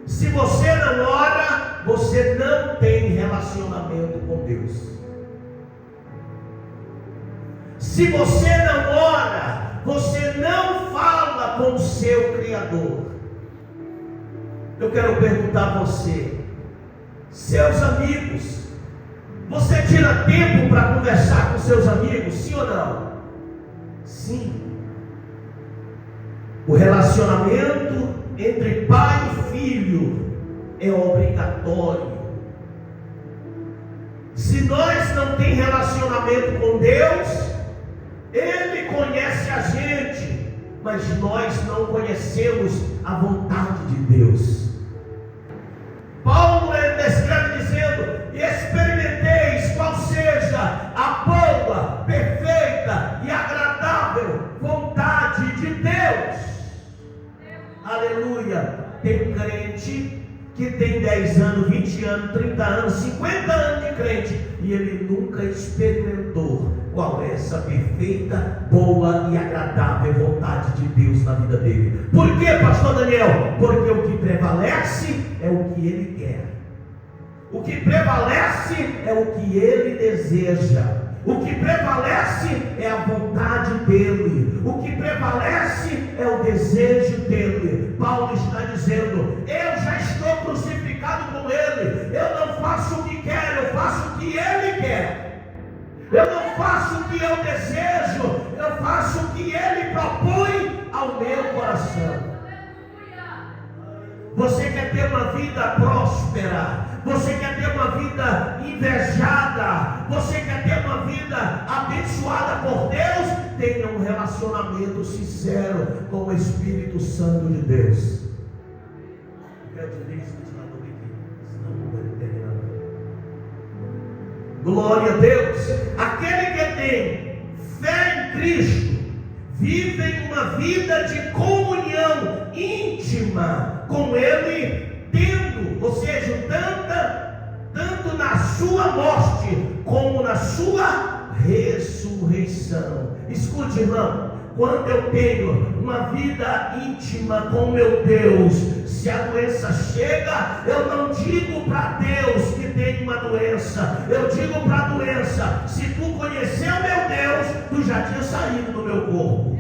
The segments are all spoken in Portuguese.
Se você não ora, você não tem relacionamento com Deus. Se você não ora, você não fala com o seu Criador. Eu quero perguntar a você, seus amigos, você tira tempo para conversar com seus amigos, sim ou não? Sim. O relacionamento entre pai e filho é obrigatório. Se nós não temos relacionamento com Deus, Ele conhece a gente, mas nós não conhecemos a vontade de Deus. Paulo descreve dizendo: experimenteis qual seja a boa, perfeita e agradável vontade de Deus. Aleluia. Tem crente que tem 10 anos, 20 anos, 30 anos, 50 anos de crente, e ele nunca experimentou qual é essa perfeita, boa e agradável vontade de Deus na vida dele. Por quê, pastor Daniel? Porque o que prevalece é o que ele quer. O que prevalece é o que ele deseja. O que prevalece é a vontade dele. O que prevalece é o desejo dele. Paulo está dizendo: eu já estou crucificado com ele. Eu não faço o que quero, eu faço o que ele quer. Eu não faço o que eu desejo, eu faço o que ele propõe ao meu coração. Você quer ter uma vida próspera? Você quer ter uma vida invejada? Você quer ter uma vida abençoada por Deus? Tenha um relacionamento sincero com o Espírito Santo de Deus. Glória a Deus. Aquele que tem fé em Cristo vive uma vida de comunhão íntima com Ele, tendo, ou seja, tanto na sua morte como na sua ressurreição. Escute, irmão, quando eu tenho uma vida íntima com meu Deus, se a doença chega, eu não digo para Deus que tem uma doença, eu digo para a doença: se tu conhecer o meu Deus, tu já tinha saído do meu corpo.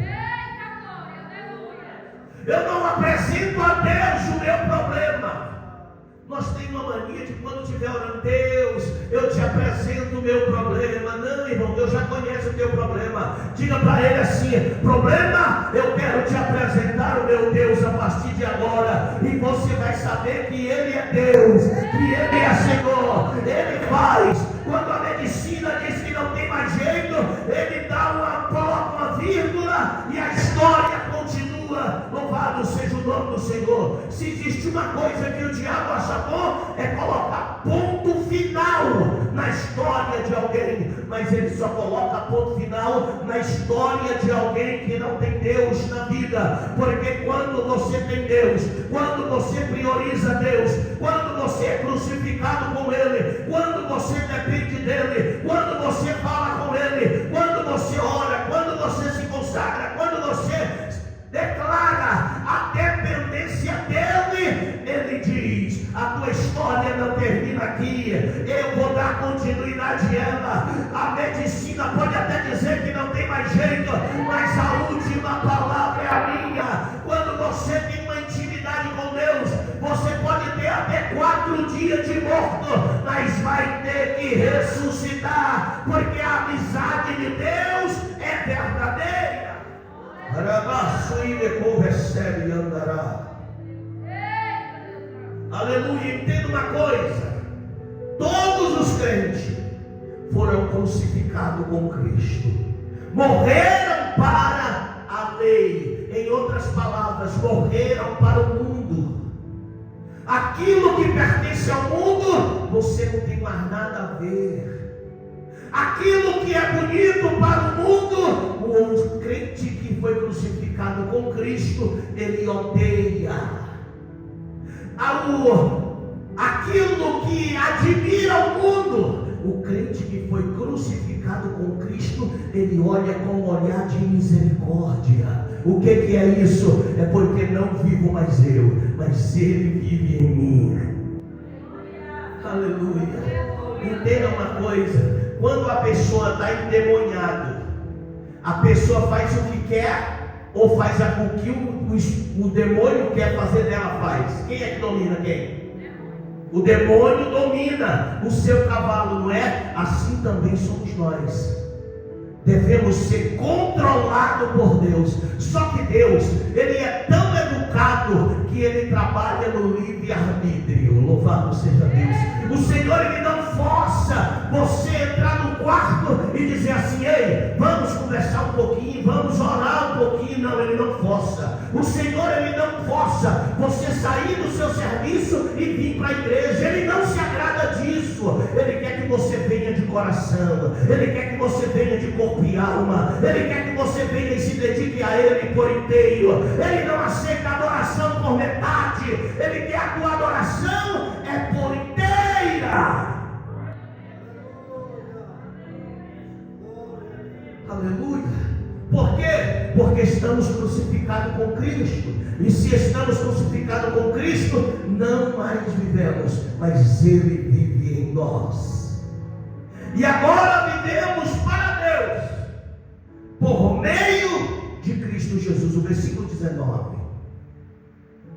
Eu não apresento a Deus o meu problema. Nós temos uma mania de, quando estiver orando: Deus, eu te apresento o meu problema. Não, irmão, Deus já conhece o teu problema. Diga para Ele assim: problema, eu quero te apresentar o meu Deus a partir de agora. E você vai saber que Ele é Deus, que Ele é Senhor, Ele faz. Quando a medicina diz que não tem mais jeito, Ele coloca uma vírgula e a história continua. Louvado seja o nome do Senhor. Se existe uma coisa que o diabo acha bom, é colocar ponto final na história de alguém. Mas ele só coloca ponto final na história de alguém que não tem Deus na vida. Porque quando você tem Deus, quando você prioriza Deus, quando você é crucificado com Ele, quando você depende dEle, quando você fala com Ele, quando você ora, quando você se consagra, quando você declara a dependência dEle, Ele diz: a tua história não termina aqui, eu vou dar continuidade a ela. A medicina pode até dizer que não tem mais jeito, mas a última palavra é a minha. Quando você tem uma intimidade com Deus, você pode ter até 4 dias de morto, mas vai ter que ressuscitar, porque a amizade de Deus é verdadeira. Recebe e andará. Aleluia. Entenda uma coisa: todos os crentes foram crucificados com Cristo, morreram para a lei. Em outras palavras, morreram para o mundo. Aquilo que pertence ao mundo, você não tem mais nada a ver. Aquilo que é bonito para o mundo, o crente que foi crucificado com Cristo, ele odeia. Aquilo que admira o mundo, o crente que foi crucificado com Cristo, ele olha com um olhar de misericórdia. O que é isso? É porque não vivo mais eu, mas Ele vive em mim. Aleluia. Entenda uma coisa: quando a pessoa está endemoniada, a pessoa faz o que quer ou faz o que o demônio quer fazer dela faz. Quem é que domina quem? O demônio domina o seu cavalo, não é? Assim também somos nós. Devemos ser controlados por Deus. Só que Deus, Ele é tão educado que Ele trabalha no livre-arbítrio. Louvado seja Deus. O Senhor, Ele não força você entrar no quarto e dizer assim: ei, vamos conversar um pouquinho, vamos orar um pouquinho. Não, Ele não força. O Senhor, Ele não força você sair do seu serviço e vir para a igreja. Ele não se agrada disso. Ele quer que você venha de coração. Ele quer que você venha de corpo e alma. Ele quer que você venha e se dedique a Ele por inteiro. Ele não aceita adoração por metade. Ele quer a tua adoração é por inteira. Aleluia. Por quê? Porque estamos crucificados com Cristo. E se estamos crucificados com Cristo, não mais vivemos, mas Ele vive em nós. E agora vivemos para Deus por meio de Cristo Jesus. O versículo 19.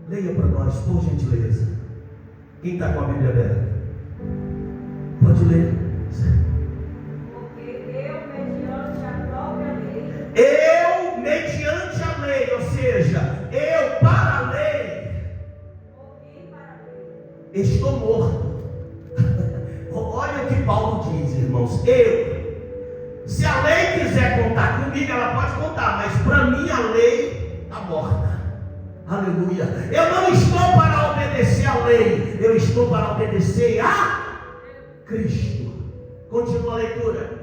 Leia para nós, por gentileza. Quem está com a Bíblia aberta? Pode ler. Eu, mediante a lei, ou seja, eu para a lei, estou morto. Olha o que Paulo diz, irmãos. Se a lei quiser contar comigo, ela pode contar, mas para mim a lei está morta. Aleluia. Eu não estou para obedecer a lei, eu estou para obedecer a Cristo. Continua a leitura.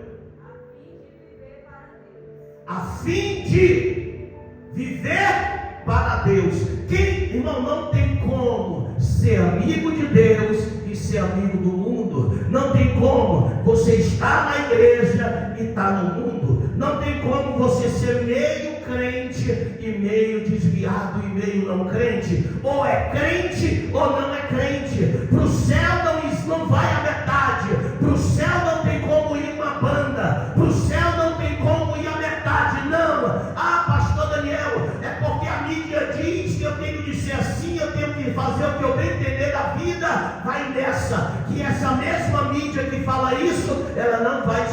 A fim de viver para Deus. Quem, irmão, não tem como ser amigo de Deus e ser amigo do mundo. Não tem como você estar na igreja e estar no mundo. Não tem como você ser meio crente e meio desviado e meio não crente. Ou é crente ou não é crente. Para o céu não vai a metade. Para o céu não tem como ir uma banda. Para o céu não tem como ir a metade. Não. Ah, pastor Daniel, é porque a mídia diz que eu tenho de ser assim, eu tenho que fazer o que eu bem entender da vida. Vai nessa, que essa mesma mídia que fala isso, ela não vai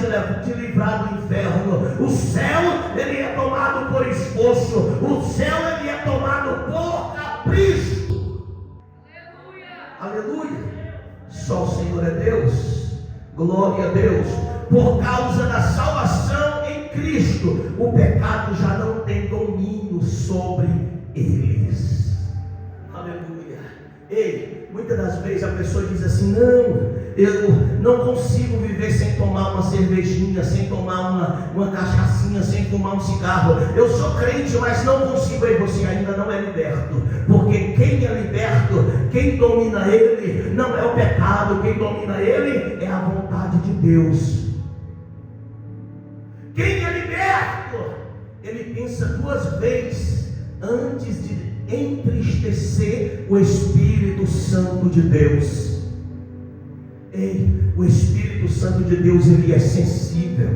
te livrar do inferno. O céu, ele é tomado por esforço. O céu, ele é tomado por capricho. Aleluia. Só o Senhor é Deus. Glória a Deus. Por causa da salvação em Cristo, o pecado já não tem domínio sobre eles. Aleluia. Ei, muitas das vezes a pessoa diz assim: não, eu não consigo viver sem tomar uma cervejinha, sem tomar uma cachaçinha, sem fumar um cigarro. Eu sou crente, mas não consigo. E você ainda não é liberto. Porque quem é liberto, quem domina ele, não é o pecado. Quem domina ele é a vontade de Deus. Quem é liberto, ele pensa duas vezes antes de entristecer o Espírito Santo de Deus. Ei, o Espírito Santo de Deus, ele é sensível.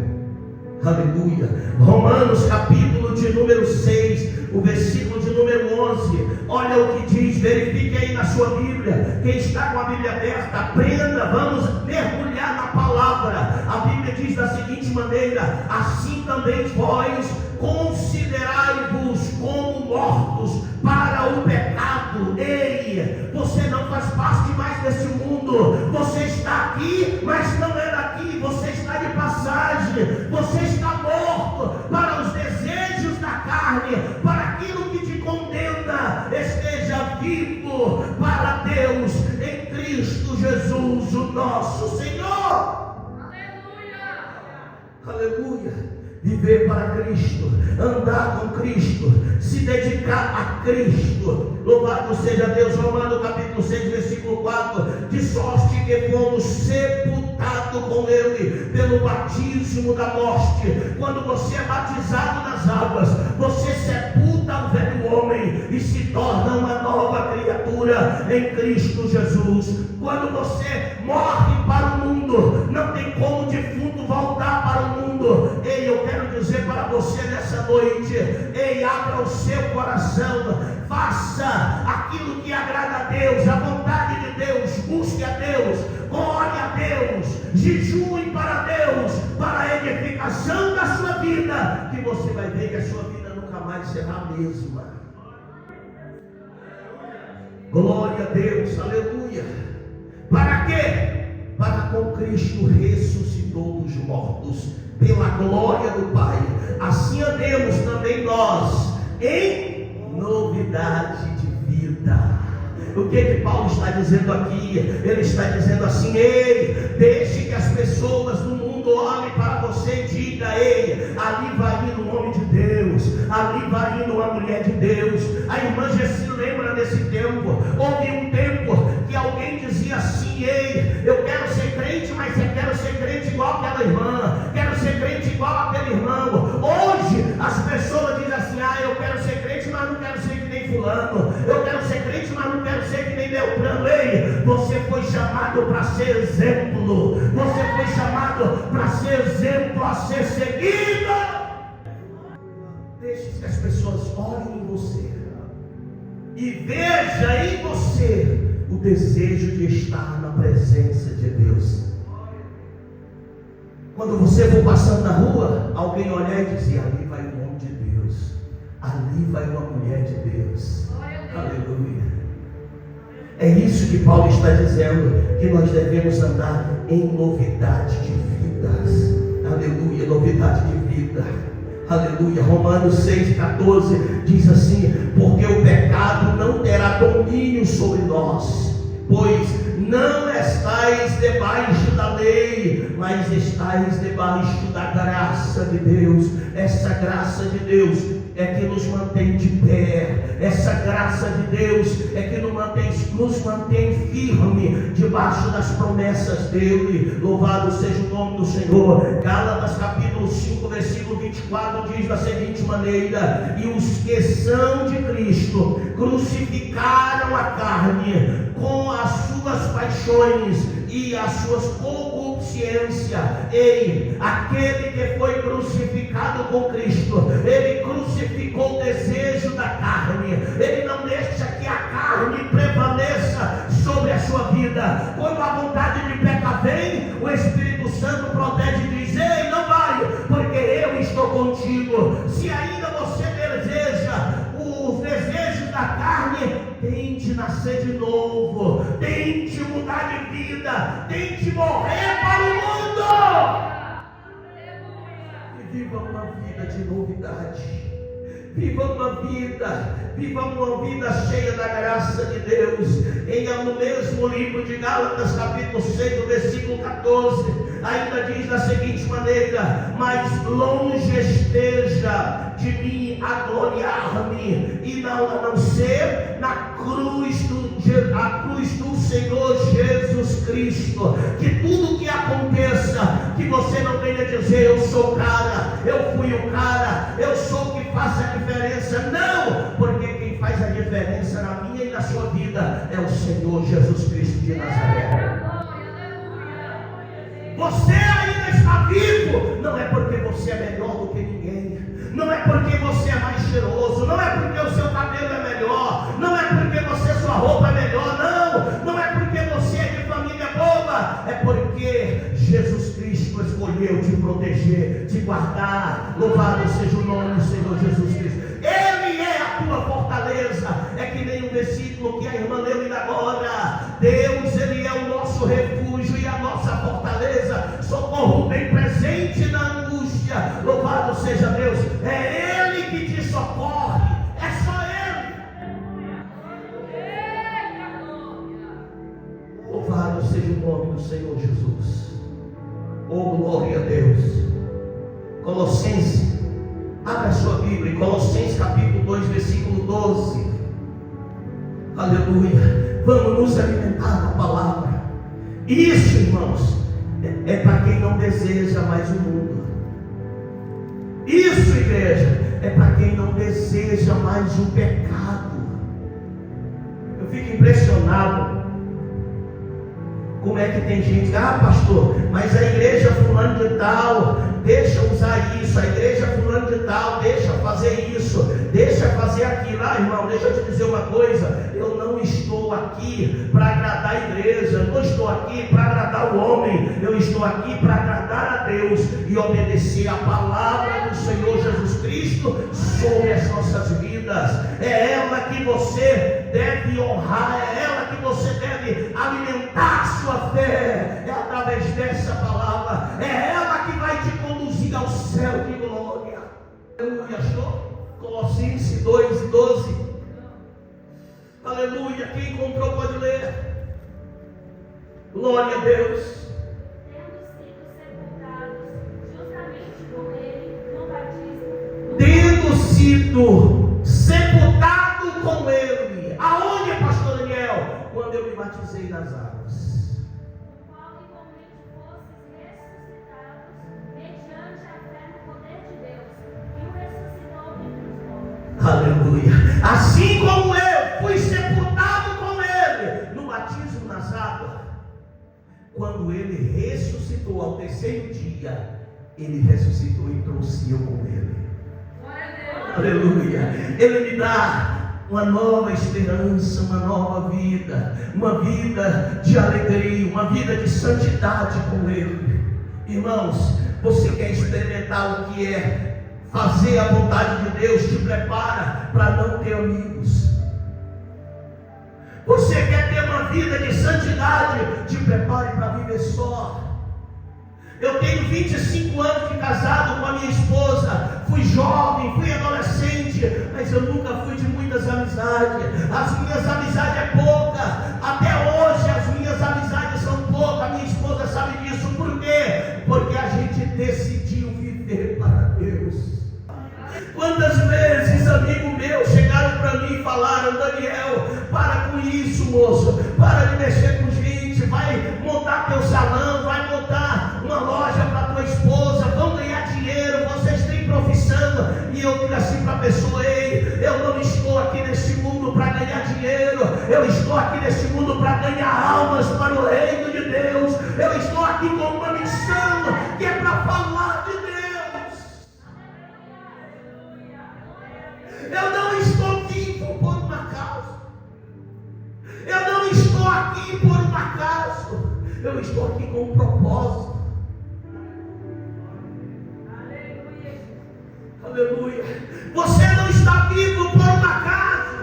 Aleluia. Romanos capítulo de número 6, o versículo de número 11. Olha o que diz, verifique aí na sua Bíblia. Quem está com a Bíblia aberta, aprenda, vamos mergulhar na palavra. A Bíblia diz da seguinte maneira: assim também vós considerai-vos como mortos para o pecado. Ei, você não faz parte mais desse mundo. Você está aqui, mas não é daqui. Você está de passagem. Você está morto para os desejos da carne, para aquilo que te condena. Esteja vivo para Deus em Cristo Jesus, o nosso Senhor. Aleluia. Aleluia. Viver para Cristo, andar com Cristo, se dedicar a Cristo. Louvado seja Deus. Romanos capítulo 6, versículo 4. De sorte que fomos sepultados com Ele pelo batismo da morte. Quando você é batizado nas águas, você sepulta e se torna uma nova criatura em Cristo Jesus. Quando você morre para o mundo, não tem como o defunto voltar para o mundo. Ei, eu quero dizer para você nessa noite, ei, abra o seu coração, faça aquilo que agrada a Deus, a vontade de Deus, busque a Deus, ore a Deus, jejue para Deus, para a edificação da sua vida, que você vai ver que a sua vida nunca mais será a mesma. Glória a Deus, aleluia. Para quê? Para com Cristo ressuscitou dos mortos, pela glória do Pai, assim andemos também nós em novidade de vida. O que Paulo está dizendo aqui? Ele está dizendo assim: ei, deixe que as pessoas do mundo olhem para você e digam: ei, ali vai indo um homem de Deus, ali vai indo uma mulher de Deus. A irmã Gessi lembra desse tempo. Houve um tempo que alguém dizia assim: ei, eu quero ser crente, mas eu quero ser crente igual aquela irmã, quero ser crente igual aquele irmão. Hoje as pessoas dizem assim: ah, eu quero ser crente, mas não quero ser que nem fulano, eu quero ser crente, mas não quero ser que nem Beltrano. Ei, você foi chamado para ser exemplo, você foi chamado para ser exemplo a ser seguido. Deixe que as pessoas olhem em você e veja em você o desejo de estar na presença de Deus. Quando você for passando na rua, alguém olhar e dizer: ali vai um homem de Deus, ali vai uma mulher de Deus. Aleluia. É isso que Paulo está dizendo, que nós devemos andar em novidade de vidas. Aleluia, novidade de vida. Aleluia. Romanos 6,14 diz assim: porque o pecado não terá domínio sobre nós, pois não estáis debaixo da lei, mas estáis debaixo da graça de Deus. Essa graça de Deus é que nos mantém de pé. Essa graça de Deus é que nos mantém firme debaixo das promessas dele. Louvado seja o nome do Senhor. Gálatas capítulo 5 versículo 24 diz da seguinte maneira: e os que são de Cristo crucificaram a carne com as suas paixões e as suas concupiscências. Ei, aquele que foi crucificado com Cristo, ele crucificou o desejo da carne. Ele não deixa que a carne prevaleça sobre a sua vida. Quando a vontade de pecar vem, o Espírito Santo protege e diz: ei, não vai, porque eu estou contigo. Se ainda você deseja os desejos da carne, tente nascer de novo, tente mudar de vida, tente morrer para o mundo e viva uma vida de novidade. Viva uma vida cheia da graça de Deus. No mesmo livro de Gálatas capítulo 6 versículo 14 ainda diz da seguinte maneira: mas longe esteja de mim a gloriar-me, e a não ser na cruz do Senhor Jesus Cristo. Que tudo que aconteça, que você não venha dizer: eu sou o cara, eu fui o cara, eu sou o que faz a diferença. Não, porque quem faz a diferença na minha e na sua vida é o Senhor Jesus Cristo de Nazaré. Você ainda está vivo, não é porque você é melhor do que ninguém, não é porque você é mais cheiroso, não é porque o seu cabelo é melhor, não é porque sua roupa é melhor, não é porque você é de família boa, é porque Jesus Cristo escolheu te proteger, te guardar. Louvado seja o nome do Senhor Jesus Cristo. Ele é a tua fortaleza. É que nem o versículo que a irmã leu ainda agora: Deus, Ele é o nosso refúgio e a nossa fortaleza, socorro bem presente na angústia. Louvado seja Deus. É Ele que te socorre, é só Ele. Louvado seja o nome do Senhor Jesus. Oh, glória a Deus. Colossenses, abra a sua Bíblia, Colossenses capítulo 2 versículo 12. Aleluia. Vamos nos alimentar da palavra. Isso, irmãos, é para quem não deseja mais o mundo. Isso, igreja, é para quem não deseja mais o pecado. apaixonado. Como é que tem gente, pastor, mas a igreja fulano de tal deixa usar isso, a igreja fulano de tal deixa fazer isso, deixa fazer aquilo. Irmão, deixa eu te dizer uma coisa, eu não estou aqui para agradar a igreja, eu não estou aqui para agradar o homem, eu estou aqui para agradar a Deus e obedecer a palavra do Senhor Jesus Cristo sobre as nossas vidas. É ela que você deve honrar, é ela que você deve alimentar a sua fé, é através dessa palavra, é ela que vai te conduzir ao céu de glória. Aleluia, achou? Colossenses 2:12. Aleluia, quem encontrou pode ler. Glória a Deus. Tendo sido sepultado com ele. Aonde, pastor Daniel? Quando eu me batizei nas águas. No qual igualmente fostes ressuscitados mediante a fé no poder de Deus, que o ressuscitou dentre os mortos. Aleluia. Assim como eu fui sepultado com ele no batismo nas águas, quando ele ressuscitou ao terceiro dia, ele ressuscitou e trouxe eu com ele. Aleluia. Ele me dá uma nova esperança, uma nova vida, uma vida de alegria, uma vida de santidade com ele. Irmãos, você quer experimentar o que é fazer a vontade de Deus? Te prepara para não ter amigos. Você quer ter uma vida de santidade? Te prepare para viver só. Eu tenho 25 anos de casado com a minha esposa. Fui jovem, fui adolescente, mas eu nunca fui de muitas amizades. As minhas amizades é pouca. Até hoje as minhas amizades são poucas. A minha esposa sabe disso. Por quê? Porque a gente decidiu viver para Deus. Quantas vezes amigos meus chegaram para mim e falaram: Daniel, para com isso, moço, para de mexer com gente, vai montar teu salão, vai montar uma loja para tua esposa, vão ganhar dinheiro, vocês têm profissão. E eu digo assim para a pessoa: ei, eu não estou aqui neste mundo para ganhar dinheiro, eu estou aqui neste mundo para ganhar almas para o reino de Deus. Eu estou aqui com uma missão que é para falar de Deus. Eu não estou vivo por uma causa. Eu não estou aqui por um acaso. Eu estou aqui com um propósito. Aleluia. Aleluia. Você não está vivo por um acaso.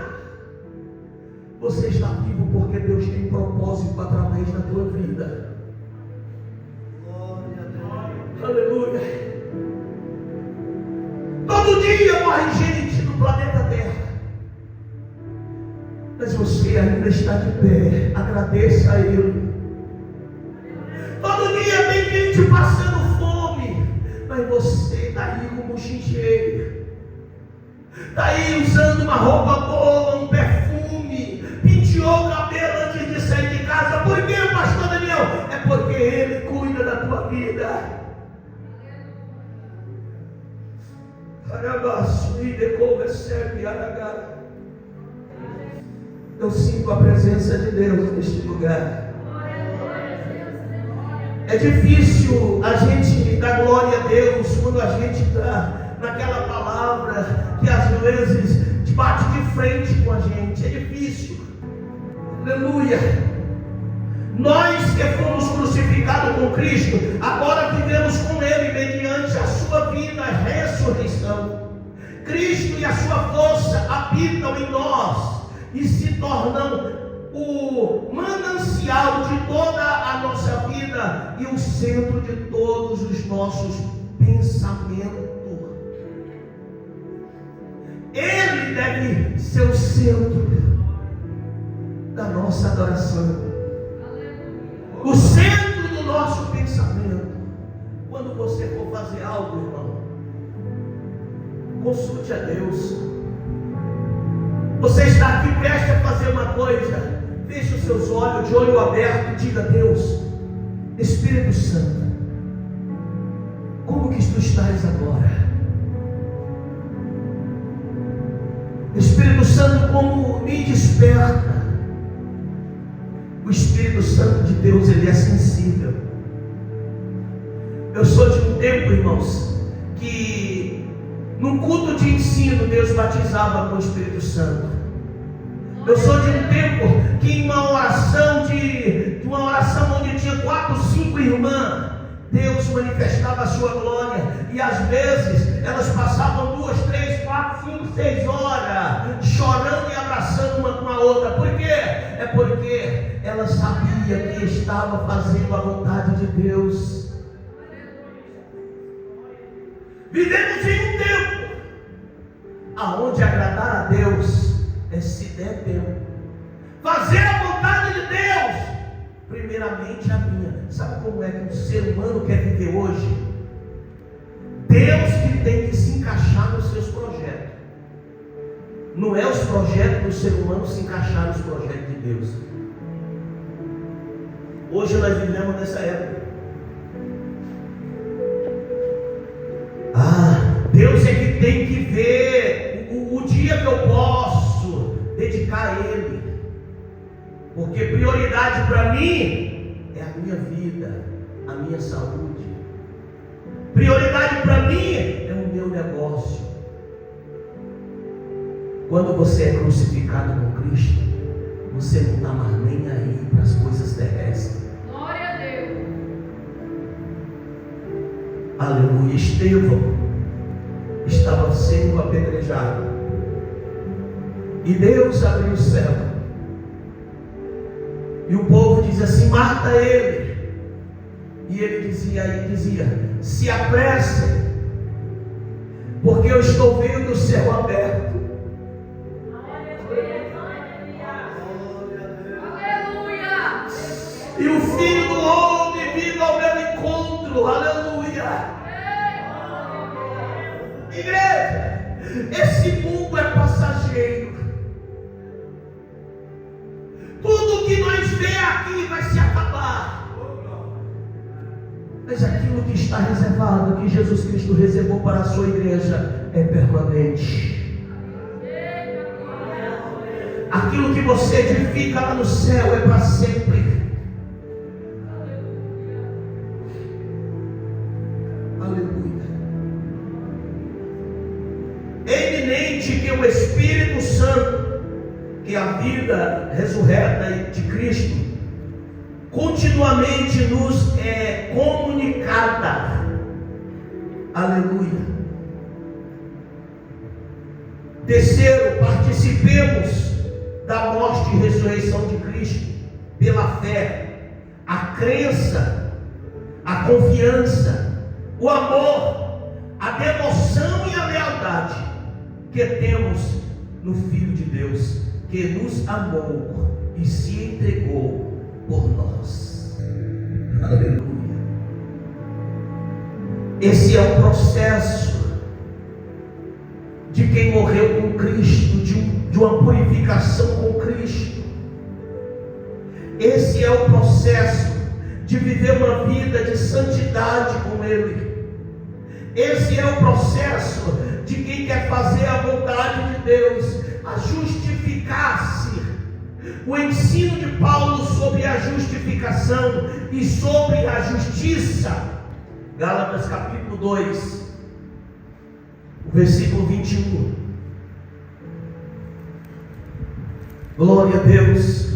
Você está vivo porque Deus tem um propósito através da tua vida. Glória a Deus. Aleluia. Todo dia morre gente no planeta Terra, mas você ainda está de pé. Agradeça a Ele. Todo dia tem gente passando fome, mas você está aí com buchinho cheio, está aí usando uma roupa boa, um perfume, penteou o cabelo antes de sair de casa. Por quê, pastor Daniel? É porque Ele cuida da tua vida. Eu sinto a presença de Deus neste lugar. É difícil a gente dar glória a Deus quando a gente está naquela palavra que às vezes bate de frente com a gente. É difícil. Aleluia. Nós que fomos crucificados com Cristo, agora vivemos com Ele mediante a sua vida, a ressurreição. Cristo e a sua força habitam em nós e se tornam o manancial de toda a nossa vida e o centro de todos os nossos pensamentos. Ele deve ser o centro da nossa adoração, o centro do nosso pensamento. Quando você for fazer algo, irmão, consulte a Deus. Você está aqui prestes a fazer uma coisa, feche os seus olhos, de olho aberto, e diga: Deus, Espírito Santo, como que tu estás agora? Espírito Santo, como me desperta O Espírito Santo de Deus, ele é sensível. Eu sou de um tempo, irmãos, que no culto de ensino Deus batizava com o Espírito Santo. Eu sou de um tempo que em uma oração onde tinha 4, 5 irmãs, Deus manifestava a sua glória. E às vezes elas passavam 2, 3, 4, 5, 6 horas chorando e abraçando uma com a outra. Por quê? É porque ela sabia que estava fazendo a vontade de Deus. Vivemos em um tempo aonde agradar a Deus é, se der tempo, fazer a vontade de Deus, primeiramente a minha. Sabe como é que o ser humano quer viver hoje? Deus que tem que se encaixar nos seus projetos. Não é os projetos do ser humano se encaixar nos projetos de Deus. Hoje nós vivemos nessa época. Deus é que tem que ver o dia que eu posso dedicar a Ele. Porque prioridade para mim é a minha vida, a minha saúde. Prioridade para mim é o meu negócio. Quando você é crucificado com Cristo, você não está mais nem aí para as coisas terrestres. Glória a Deus. Aleluia. Estevão estava sendo apedrejado e Deus abriu o céu e o povo dizia assim: mata ele. E ele dizia: se apresse, porque eu estou vendo o céu aberto. Aleluia. E o Filho do Homem vindo ao meu encontro. Aleluia. Igreja, esse mundo é passageiro. Tudo que nós vemos aqui vai se acabar. Mas aquilo que está reservado, que Jesus Cristo reservou para a sua igreja, é permanente. Aquilo que você edifica lá no céu é para sempre. Que o Espírito Santo, que é a vida ressurreta de Cristo, continuamente nos é comunicada. Aleluia. Terceiro, participemos da morte e ressurreição de Cristo pela fé, a crença, a confiança, o amor, a devoção e a lealdade que temos no Filho de Deus, que nos amou e se entregou por nós. Aleluia. Esse é o processo de quem morreu com Cristo, de uma purificação com Cristo. Esse é o processo de viver uma vida de santidade com Ele. Esse é o processo de quem quer fazer a vontade de Deus, a justificar-se. O ensino de Paulo sobre a justificação e sobre a justiça. Gálatas capítulo 2, o versículo 21. Glória a Deus.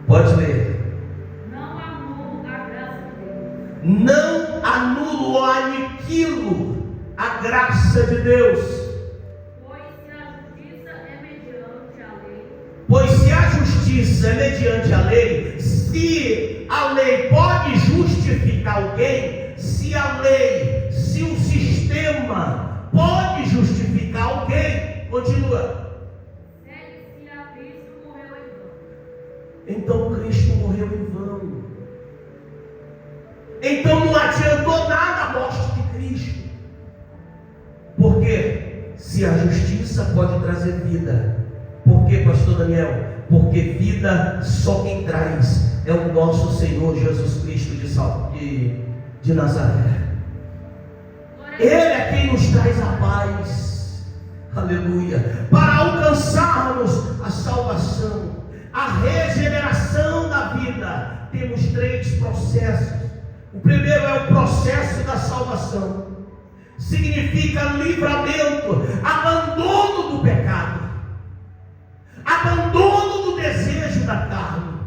Pode ler. Não anulo a graça de Deus. Não anulo ou aniquilo a graça de Deus. Pois se a justiça é mediante a lei, se a lei pode justificar alguém, se o sistema pode justificar alguém, continua. Segue-se a Cristo morreu em vão. Então Cristo morreu em vão. Então não adiantou nada a morte de Cristo. Por quê? Se a justiça pode trazer vida. Por quê, pastor Daniel? Porque vida só quem traz é o nosso Senhor Jesus Cristo de Nazaré. Ele é quem nos traz a paz. Aleluia. Para alcançarmos a salvação, a regeneração da vida, temos 3 processos. O primeiro é o processo da salvação. Significa livramento, abandono do pecado, abandono do desejo da carne,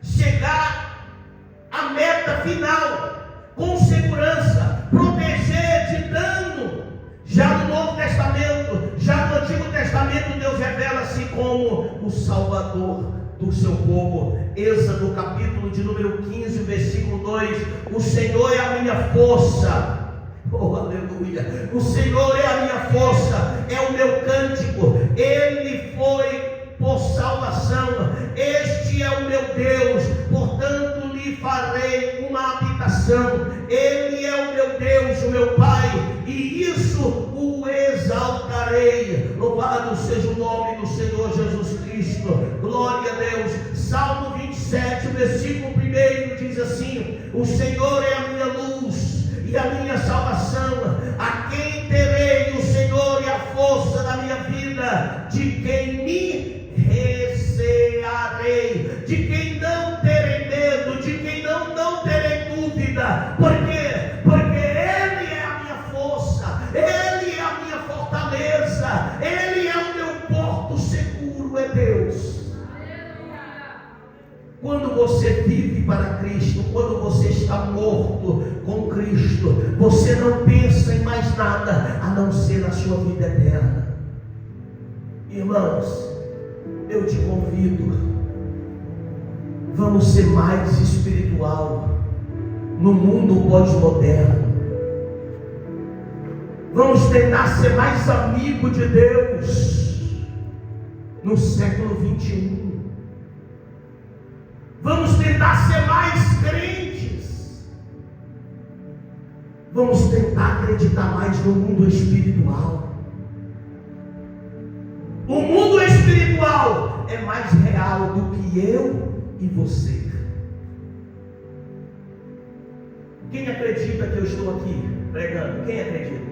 chegar à meta final com segurança, proteger de dano. Já no Novo Testamento, já no Antigo Testamento, Deus revela-se como o Salvador do seu povo. Êxodo capítulo de número 15, versículo 2: o Senhor é a minha força. Oh, aleluia! O Senhor é a minha força, é o meu cântico. Ele foi por salvação. Este é o meu Deus, portanto lhe farei uma habitação. Ele é o meu Deus, o meu Pai, e isso o exaltarei. Louvado seja o nome do Senhor Jesus Cristo. Glória a Deus. Salmo 27, versículo 1 diz assim: o Senhor é a minha luz e a minha salvação, a quem terei? O Senhor é a força da minha vida, de quem me recearei, de quem não terei medo, de quem não terei dúvida. Por quê? Porque Ele é a minha força, Ele é a minha fortaleza, Ele é o meu porto seguro, é Deus. Quando você vive para Cristo, quando você está morto com Cristo, você não pensa em mais nada a não ser na sua vida eterna. Irmãos, eu te convido, vamos ser mais espiritual no mundo pós-moderno. Vamos tentar ser mais amigo de Deus no século 21. Vamos tentar ser mais crentes. Vamos tentar acreditar mais no mundo espiritual. O mundo espiritual é mais real do que eu e você. Quem acredita que eu estou aqui pregando? Quem acredita?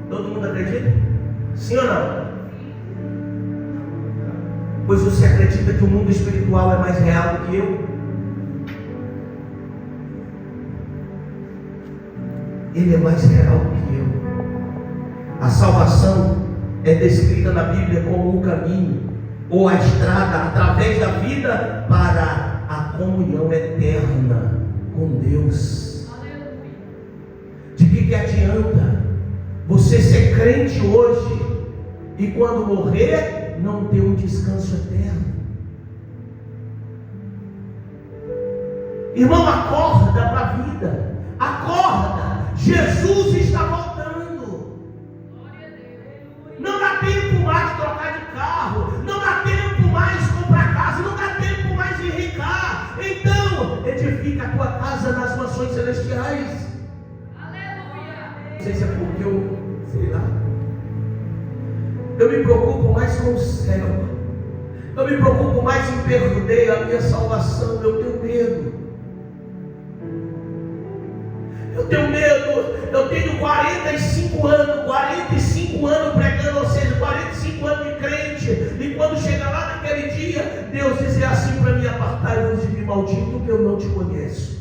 Todo mundo acredita? Sim ou não? Pois você acredita que o mundo espiritual é mais real do que eu? Ele é mais real do que eu. A salvação é descrita na Bíblia como o caminho ou a estrada através da vida para a comunhão eterna com Deus. De que adianta você ser crente hoje e quando morrer não ter um descanso eterno? Irmão, acorda para a vida. Acorda. Jesus está voltando. Não dá tempo mais de trocar de carro. Não dá tempo mais de comprar casa. Não dá tempo mais de enricar. Então, edifica a tua casa nas mansões celestiais. Aleluia. Não sei se é porque eu, sei lá, eu me preocupo mais com o céu. Eu me preocupo mais em perder a minha salvação. Eu tenho medo. Eu tenho medo. Eu tenho 45 anos pregando, ou seja, 45 anos de crente. E quando chega lá naquele dia, Deus diz assim para mim: apartai-vos de mim, maldito, que eu não te conheço.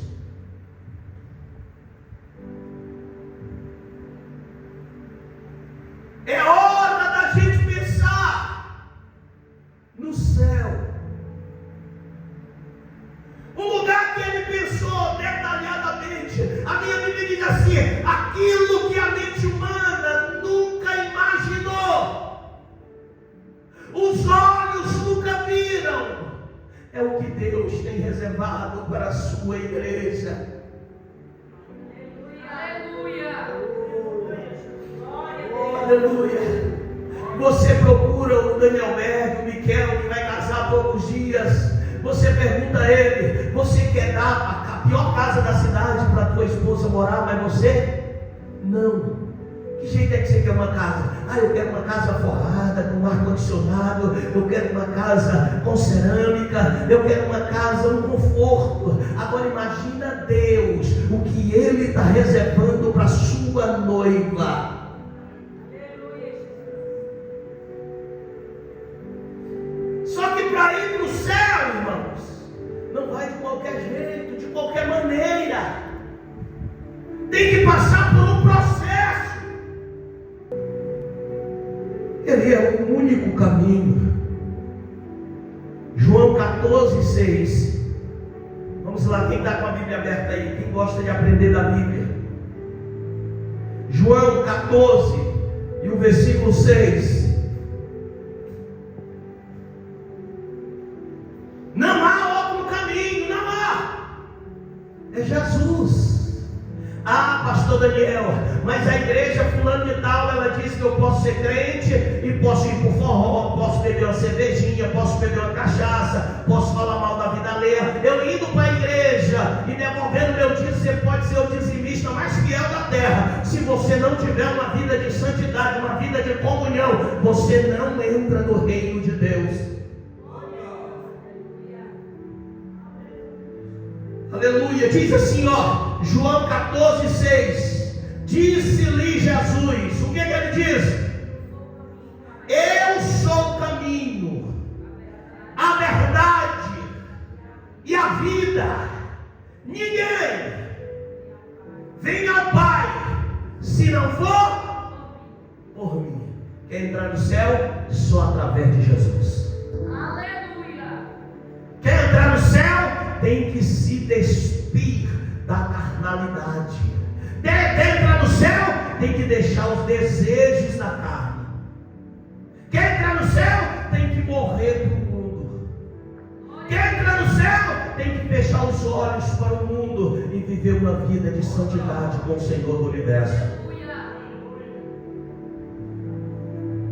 É hora da gente pensar no céu. Um lugar que ele pensou detalhadamente. A minha Bíblia diz assim: aquilo que a mente humana nunca imaginou, os olhos nunca viram, é o que Deus tem reservado para a sua igreja. Aleluia. Aleluia. Você procura o Daniel Berg, o Miquel, que vai casar há poucos dias. Você pergunta a ele: você quer dar a pior casa da cidade para a tua esposa morar, mas você não. Que jeito é que você quer uma casa? Eu quero uma casa forrada, com ar-condicionado. Eu quero uma casa com cerâmica. Eu quero uma casa, um conforto. Agora imagina Deus, o que Ele está reservando para a sua noiva. Só para ir para o céu, irmãos, não vai de qualquer jeito, de qualquer maneira. Tem que passar por um processo. Ele é o único caminho. João 14:6. Vamos lá, quem está com a Bíblia aberta aí? Quem gosta de aprender da Bíblia? João 14 e o versículo 6. Não há outro caminho, não há. É Jesus. Ah, pastor Daniel, mas a igreja fulano de tal, ela diz que eu posso ser crente e posso ir para o forró, posso beber uma cervejinha, posso beber uma cachaça, posso falar mal da vida alheia. Eu indo para a igreja e devolvendo meu dízimo, você pode ser o dizimista mais fiel da terra. Se você não tiver uma vida de santidade, uma vida de comunhão, você não entra no reino de Deus. Aleluia, diz assim, ó, João 14:6. Disse-lhe Jesus, o que ele diz? Eu sou o caminho, a verdade e a vida. Ninguém vem ao Pai se não for por mim. Quer entrar no céu? Só através de Jesus. Aleluia. Quer entrar no céu? Tem que se despir da carnalidade. Quer entrar no céu? Tem que deixar os desejos da carne. Quer entrar no céu? Tem que morrer para o mundo. Quer entrar no céu? Tem que fechar os olhos para o mundo e viver uma vida de santidade com o Senhor do universo.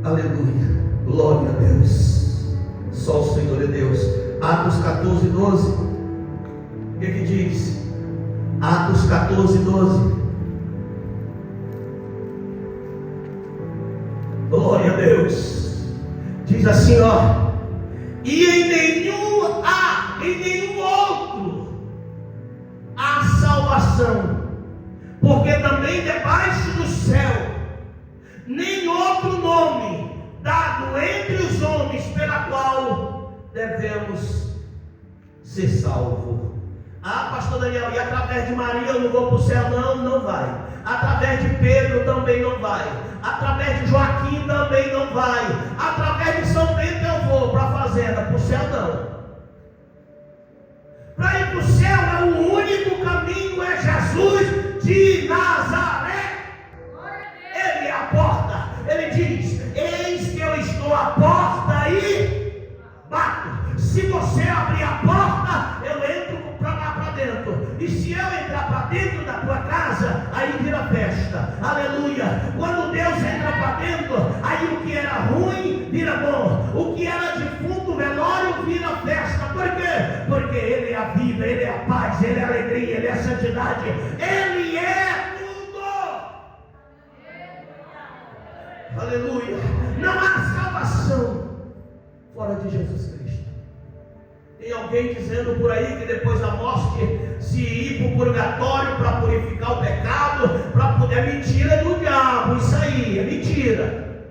Aleluia. Glória a Deus. Só o Senhor é Deus. Atos 14:12. O que diz? Atos 14:12. Glória a Deus. Diz assim, ó. E em nenhum outro há salvação, porque também debaixo do céu nem outro nome dado entre os homens pela qual devemos ser salvos. Ah, pastor Daniel, e através de Maria eu não vou para o céu? Não, não vai. Através de Pedro também não vai. Através de Joaquim também não vai. Através de São Bento eu vou para a fazenda, para o céu não. Para ir para o céu é o único caminho, é Jesus de Nazaré. Ele é a porta. Ele diz, eis que eu estou à porta e bato. Se você abrir a porta, eu entro para lá para dentro. E se eu entrar para dentro da tua casa, aí vira festa. Aleluia. Quando Deus entra para dentro, aí o que era ruim vira bom. O que era defunto, velório, vira festa. Por quê? Porque Ele é a vida, Ele é a paz, Ele é a alegria, Ele é a santidade. Ele é tudo. Aleluia. Não há salvação fora de Jesus Cristo. Tem alguém dizendo por aí que depois da morte, se ir para o purgatório para purificar o pecado, para poder, é mentira do diabo, isso aí, é mentira.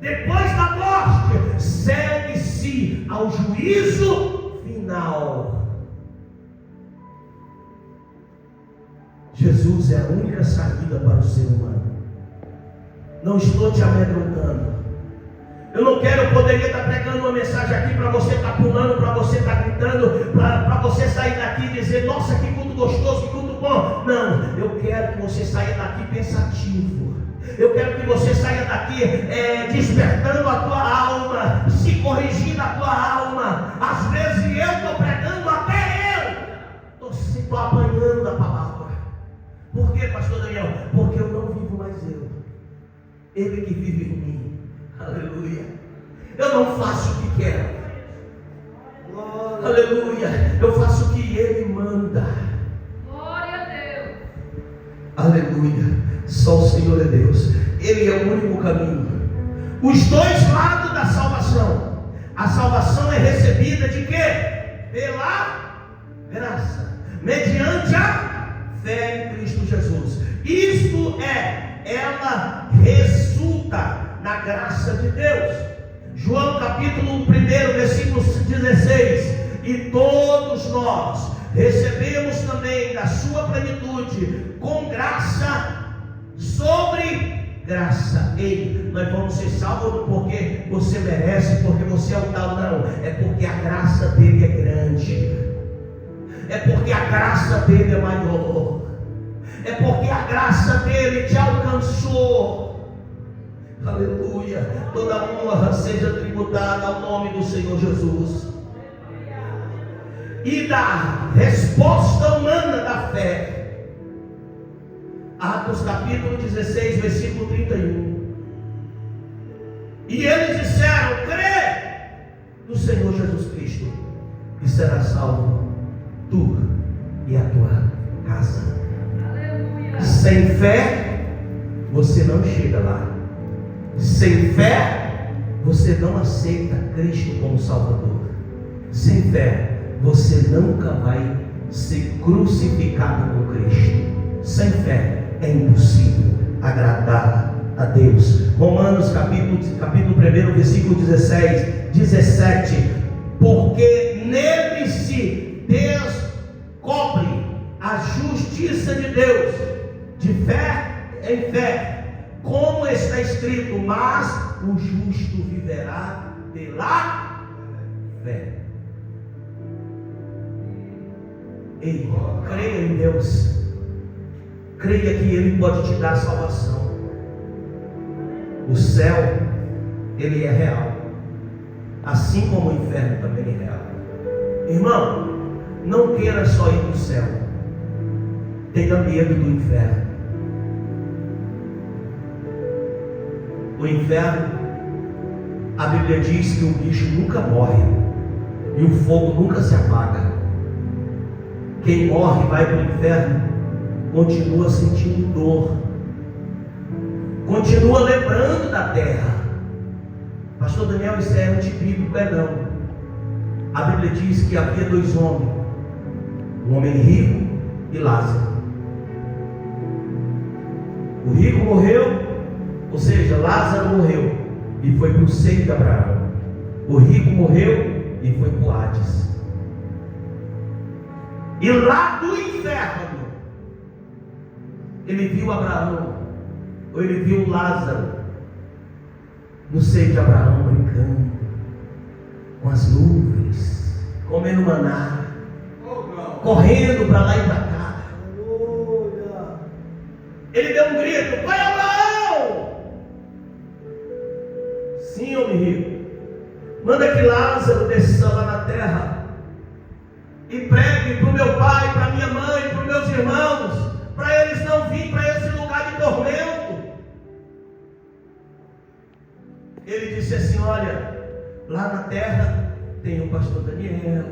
Depois da morte, segue-se ao juízo final. Jesus é a única saída para o ser humano. Não estou te amedrontando. Eu não quero, eu poderia estar pregando uma mensagem aqui para você estar pulando, para você estar gritando, para você sair daqui e dizer, nossa, que culto gostoso, que culto bom. Não, eu quero que você saia daqui pensativo. Eu quero que você saia daqui despertando a tua alma, se corrigindo a tua alma. Às vezes eu estou pregando, até eu estou apanhando a palavra. Por quê, pastor Daniel? Porque eu não vivo mais eu. Ele que vive em mim. Aleluia. Eu não faço o que quero. Aleluia. Eu faço o que Ele manda. Glória a Deus. Aleluia. Só o Senhor é Deus. Ele é o único caminho. Os dois lados da salvação. A salvação é recebida de quê? Pela graça, mediante a fé em Cristo Jesus. Isto é, ela resulta na graça de Deus. João capítulo 1, versículo 16. E todos nós recebemos também da sua plenitude, com graça sobre graça. Ei, nós vamos ser salvos porque você merece, porque você é o tal, não. É porque a graça dele é grande. É porque a graça dele é maior. É porque a graça dele te alcançou. Aleluia. Toda honra seja tributada ao nome do Senhor Jesus. E da resposta humana da fé. Atos capítulo 16, versículo 31. E eles disseram: crê no Senhor Jesus Cristo e será salvo tu e a tua casa. Aleluia. Sem fé você não chega lá. Sem fé você não aceita Cristo como Salvador. Sem fé você nunca vai ser crucificado com Cristo. Sem fé é impossível agradar a Deus. Romanos capítulo 1, versículo 17. Porque nele se descobre a justiça de Deus, de fé em fé, como está escrito: mas o justo viverá pela fé. Ei, creia em Deus. Creia que Ele pode te dar salvação. O céu, ele é real, assim como o inferno também é real. Irmão, não queira só ir para o céu. Tenha medo do inferno. O inferno, a Bíblia diz que o bicho nunca morre e o fogo nunca se apaga. Quem morre e vai para o inferno continua sentindo dor, continua lembrando da terra. Pastor Daniel, isso é antibíblico? É não. A Bíblia diz que havia dois homens, um homem rico e Lázaro. O rico morreu, ou seja, Lázaro morreu e foi para o seio de Abraão. O rico morreu e foi para o Hades. E lá do inferno ele viu Abraão, ou ele viu Lázaro no seio de Abraão, brincando com as nuvens, comendo maná, correndo para lá e para cá. Ele deu um grito: pai Abraão! Sim, homem rico, manda que Lázaro desça lá na terra e pregue para o meu pai, para minha mãe, para os meus irmãos, para eles não virem para esse lugar de tormento. Ele disse assim: olha, lá na terra tem o pastor Daniel,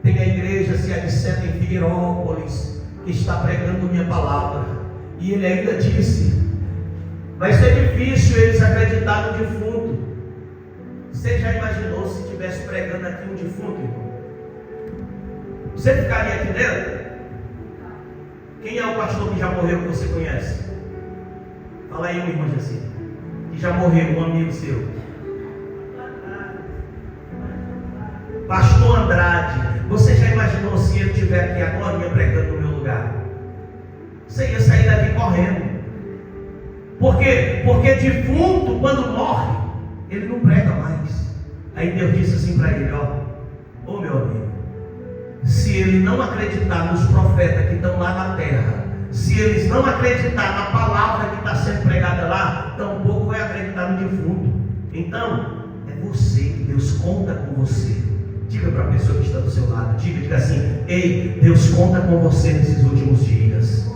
tem a igreja se adiceta em Figueirópolis, que está pregando minha palavra. E ele ainda disse: vai ser difícil eles acreditarem no defunto. Você já imaginou se estivesse pregando aqui um defunto, irmão? Você ficaria aqui dentro? Quem é o pastor que já morreu que você conhece? Fala aí, irmã Jaci, que já morreu, um amigo seu. Pastor Andrade. Você já imaginou se ele estiver aqui agora pregando no meu lugar? Você ia sair daqui correndo. Por quê? Porque defunto, quando morre, ele não prega mais. Aí Deus disse assim para ele: ô meu amigo, se ele não acreditar nos profetas que estão lá na terra, se eles não acreditar na palavra que está sendo pregada lá, tampouco vai acreditar no defunto. Então, é você, Deus conta com você. Diga para a pessoa que está do seu lado, diga assim: ei, Deus conta com você nesses últimos dias.